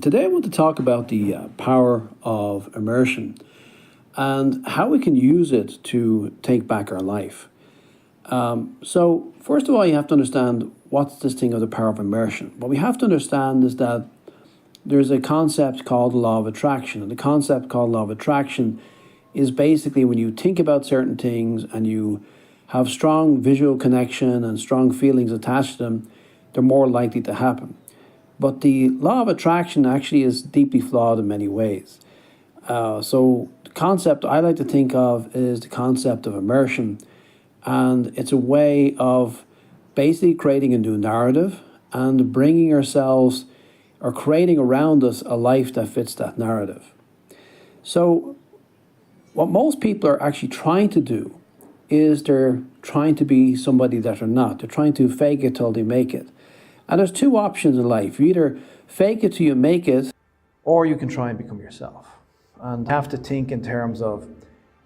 Today I want to talk about the power of immersion and how we can use it to take back our life. So first of all, you have to understand what's this thing of the power of immersion. What we have to understand is that there's a concept called the law of attraction. And the concept called law of attraction is basically when you think about certain things and you have strong visual connection and strong feelings attached to them, they're more likely to happen. But the law of attraction actually is deeply flawed in many ways. So the concept I like to think of is the concept of immersion. And it's a way of basically creating a new narrative and bringing ourselves or creating around us a life that fits that narrative. So what most people are actually trying to do is they're trying to be somebody that they're not. They're trying to fake it till they make it. And there's two options in life. You either fake it till you make it, or you can try and become yourself. And you have to think in terms of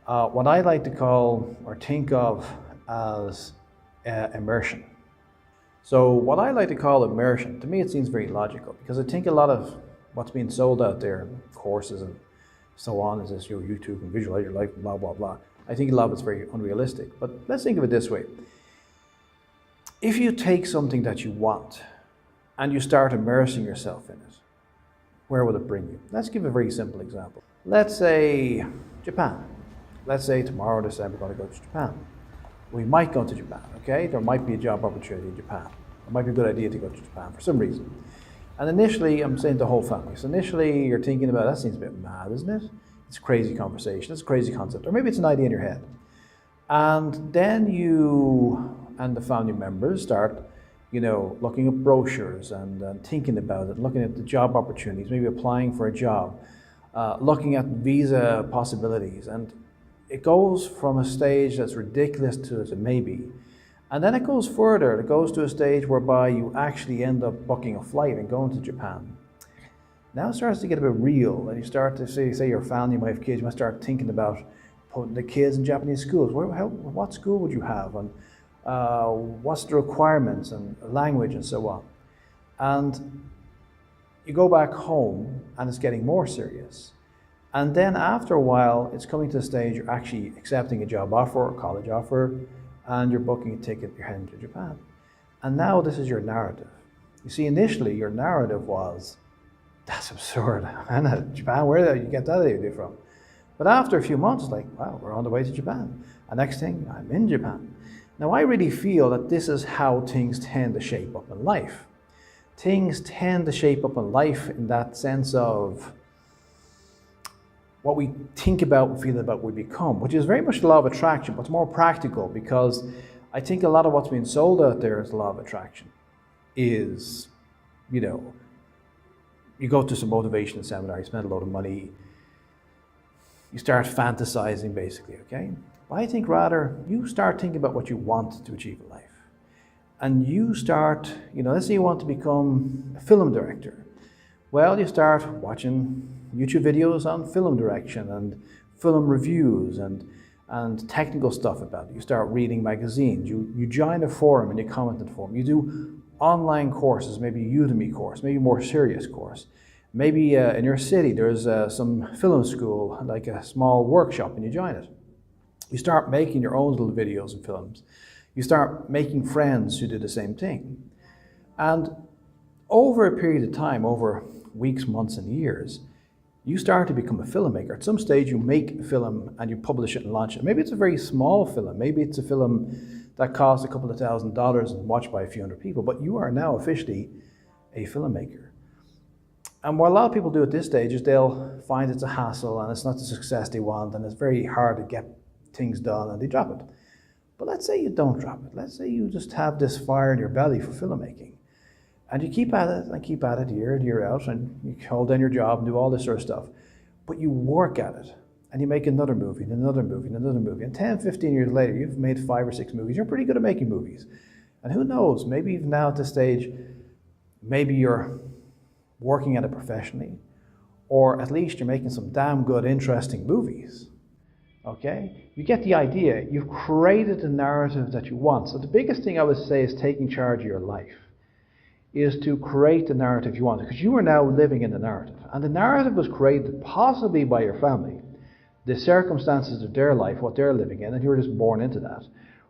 what I like to call or think of as immersion. So what I like to call immersion, to me it seems very logical, because I think a lot of what's being sold out there, courses and so on, is this your YouTube and visualize your life and blah, blah, blah. I think a lot of it's very unrealistic. But let's think of it this way. If you take something that you want and you start immersing yourself in it, where will it bring you? Let's give a very simple example. Let's say Japan. Let's say tomorrow, December, we're going to go to Japan. We might go to Japan, okay? There might be a job opportunity in Japan. It might be a good idea to go to Japan for some reason. And initially, I'm saying the whole family. So initially, you're thinking about, that seems a bit mad, isn't it? It's a crazy conversation, it's a crazy concept. Or maybe it's an idea in your head. And then you and the family members start, looking at brochures and thinking about it, looking at the job opportunities, maybe applying for a job, looking at visa possibilities. And it goes from a stage that's ridiculous to a maybe. And then it goes further. It goes to a stage whereby you actually end up booking a flight and going to Japan. Now it starts to get a bit real, and you start to say your family might have kids, you might start thinking about putting the kids in Japanese schools. What school would you have? And what's the requirements and language and so on. And you go back home and it's getting more serious. And then after a while, it's coming to the stage you're actually accepting a job offer or college offer, and you're booking a ticket, you're heading to Japan. And now this is your narrative. You see, initially your narrative was, that's absurd. Japan, where did you get that idea from? But after a few months, it's like, wow, we're on the way to Japan. And next thing, I'm in Japan. Now, I really feel that this is how things tend to shape up in life. Things tend to shape up in life in that sense of what we think about and feel about what we become, which is very much the law of attraction, but it's more practical, because I think a lot of what's being sold out there as the law of attraction is, you go to some motivational seminar, you spend a lot of money, you start fantasizing basically, okay? But I think rather you start thinking about what you want to achieve in life. And you start, let's say you want to become a film director. Well, you start watching YouTube videos on film direction and film reviews and technical stuff about it. You start reading magazines, you join a forum and you comment in the forum. You do online courses, maybe a Udemy course, maybe a more serious course. Maybe in your city there's some film school, like a small workshop, and you join it. You start making your own little videos and films. You start making friends who do the same thing. And over a period of time, over weeks, months, and years, you start to become a filmmaker. At some stage, you make a film and you publish it and launch it. Maybe it's a very small film. Maybe it's a film that costs a couple of $1,000s and watched by a few hundred people, but you are now officially a filmmaker. And what a lot of people do at this stage is they'll find it's a hassle and it's not the success they want and it's very hard to get things done, and they drop it. But let's say you don't drop it. Let's say you just have this fire in your belly for filmmaking. And you keep at it and keep at it year in, year out, and you hold down your job and do all this sort of stuff. But you work at it, and you make another movie, and another movie, and another movie. And 10, 15 years later, you've made 5 or 6 movies. You're pretty good at making movies. And who knows, maybe even now at this stage, maybe you're working at it professionally, or at least you're making some damn good, interesting movies. Okay? You get the idea. You've created the narrative that you want. So the biggest thing I would say is taking charge of your life. is to create the narrative you want, because you are now living in the narrative. And the narrative was created possibly by your family, the circumstances of their life, what they're living in, and you were just born into that.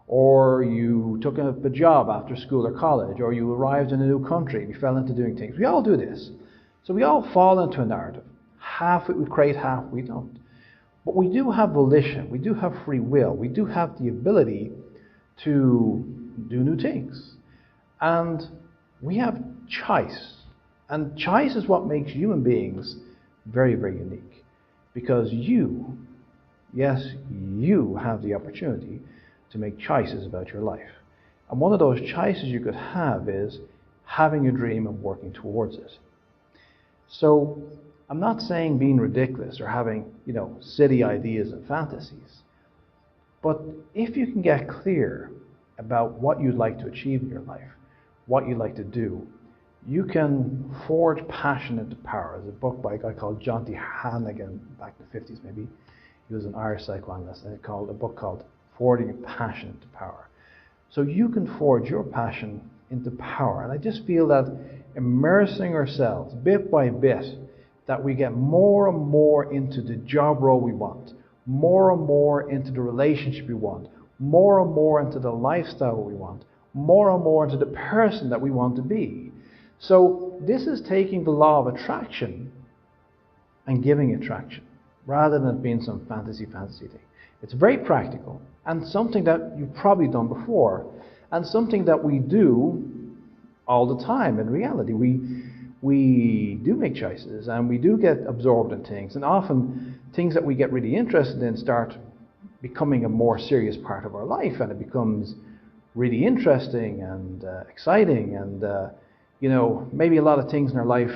Or you took up a job after school or college, or you arrived in a new country and you fell into doing things. We all do this. So we all fall into a narrative. Half we create, half we don't. But we do have volition, we do have free will, we do have the ability to do new things. And we have choice. And choice is what makes human beings very, very unique. Because you, yes, you have the opportunity to make choices about your life. And one of those choices you could have is having a dream and working towards it. So I'm not saying being ridiculous or having, silly ideas and fantasies. But if you can get clear about what you'd like to achieve in your life, what you'd like to do, you can forge passion into power. There's a book by a guy called John D. Hannigan, back in the 50s maybe. He was an Irish psychoanalyst, and a book called Forging Passion into Power. So you can forge your passion into power. And I just feel that immersing ourselves bit by bit, that we get more and more into the job role we want, more and more into the relationship we want, more and more into the lifestyle we want, more and more into the person that we want to be. So this is taking the law of attraction and giving it traction, rather than it being some fantasy thing. It's very practical, and something that you've probably done before, and something that we do all the time in reality. We do make choices, and we do get absorbed in things, and often things that we get really interested in start becoming a more serious part of our life, and it becomes really interesting and exciting, and maybe a lot of things in our life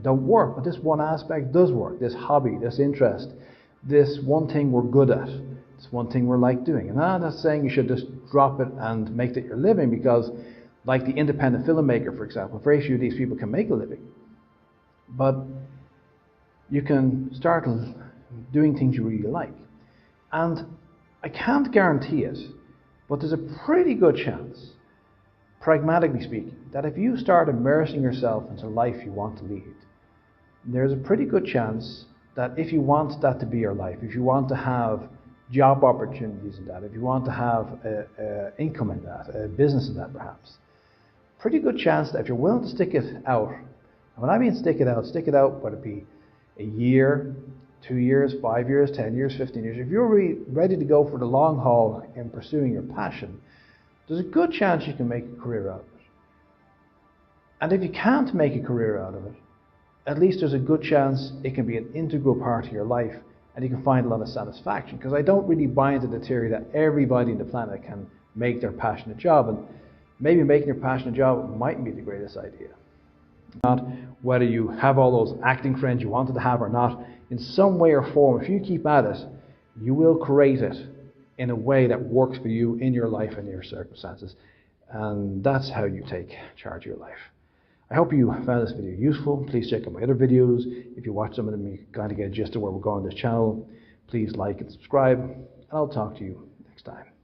don't work, but this one aspect does work. This hobby, this interest, this one thing we're good at, this one thing we're like doing. And I'm not saying you should just drop it and make it your living, because like the independent filmmaker, for example, very few of these people can make a living. But you can start doing things you really like. And I can't guarantee it, but there's a pretty good chance, pragmatically speaking, that if you start immersing yourself into life you want to lead, there's a pretty good chance that if you want that to be your life, if you want to have job opportunities in that, if you want to have income in that, a business in that perhaps, pretty good chance that if you're willing to stick it out, and when I mean stick it out, whether it be a year, 2 years, 5 years, 10 years, 15 years, if you're really ready to go for the long haul in pursuing your passion, there's a good chance you can make a career out of it. And if you can't make a career out of it, at least there's a good chance it can be an integral part of your life, and you can find a lot of satisfaction. Because I don't really buy into the theory that everybody on the planet can make their passion a job, and maybe making your passion a job mightn't be the greatest idea. Not whether you have all those acting friends you wanted to have or not, in some way or form, if you keep at it, you will create it in a way that works for you in your life and your circumstances. And that's how you take charge of your life. I hope you found this video useful. Please check out my other videos. If you watch some of them, you kind of get a gist of where we're going on this channel. Please like and subscribe, and I'll talk to you next time.